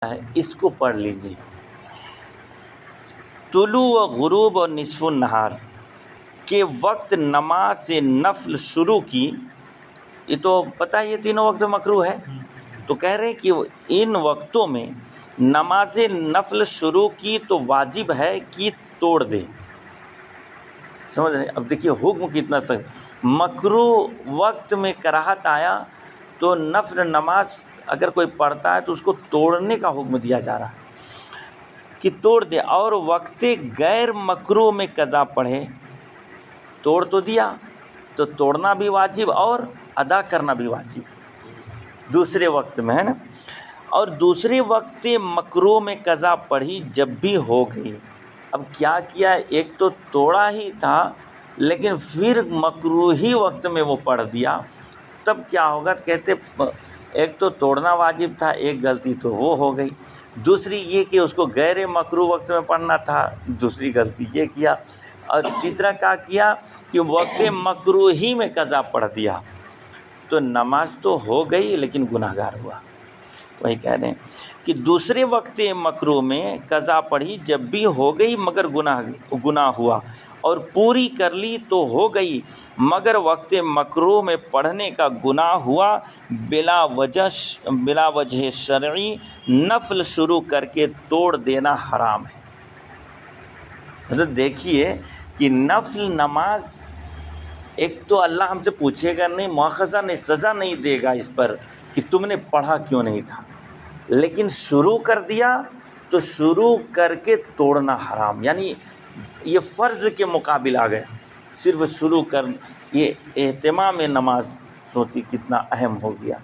ہے اس کو پڑھ لیجیے۔ طلوع و غروب اور نصف النہار کے وقت نماز سے نفل شروع کی، یہ تو پتہ ہے یہ تینوں وقت مکروہ ہے، تو کہہ رہے ہیں کہ ان وقتوں میں نماز نفل شروع کی تو واجب ہے کہ توڑ دے۔ سمجھ رہے ہیں؟ اب دیکھیے حکم کتنا سخت، مکروہ وقت میں کراہت آیا تو نفل نماز اگر کوئی پڑھتا ہے تو اس کو توڑنے کا حکم دیا جا رہا ہے کہ توڑ دے، اور وقت غیر مکروہ میں قضا پڑھے، توڑ تو دیا تو توڑنا بھی واجب اور ادا کرنا بھی واجب دوسرے وقت میں، ہے نا۔ اور دوسرے وقت مکروہ میں قضا پڑھی جب بھی ہو گئی۔ اب کیا کیا، ایک تو توڑا ہی تھا لیکن پھر مکروہی وقت میں وہ پڑھ دیا، تب کیا ہوگا؟ کہتے ایک تو توڑنا واجب تھا، ایک غلطی تو وہ ہو گئی، دوسری یہ کہ اس کو غیر مکروہ وقت میں پڑھنا تھا، دوسری غلطی یہ کیا، اور تیسرا کیا کیا کہ وقت مکروہی میں قضا پڑھ دیا، تو نماز تو ہو گئی لیکن گناہ گار ہوا۔ وہی کہہ رہے ہیں کہ دوسرے وقت مکروہ میں قضا پڑھی جب بھی ہو گئی مگر گناہ ہوا، اور پوری کر لی تو ہو گئی مگر وقت مکروہ میں پڑھنے کا گناہ ہوا، بلا وجہ شرعی نفل شروع کر کے توڑ دینا حرام ہے۔ حضرت دیکھیے کہ نفل نماز ایک تو اللہ ہم سے پوچھے گا نہیں، مواخذہ نہیں، سزا نہیں دے گا اس پر کہ تم نے پڑھا کیوں نہیں تھا، لیکن شروع کر دیا تو شروع کر کے توڑنا حرام، یعنی یہ فرض کے مقابل آ گیا، صرف شروع کر، یہ اہتمام نماز سوچی کتنا اہم ہو گیا۔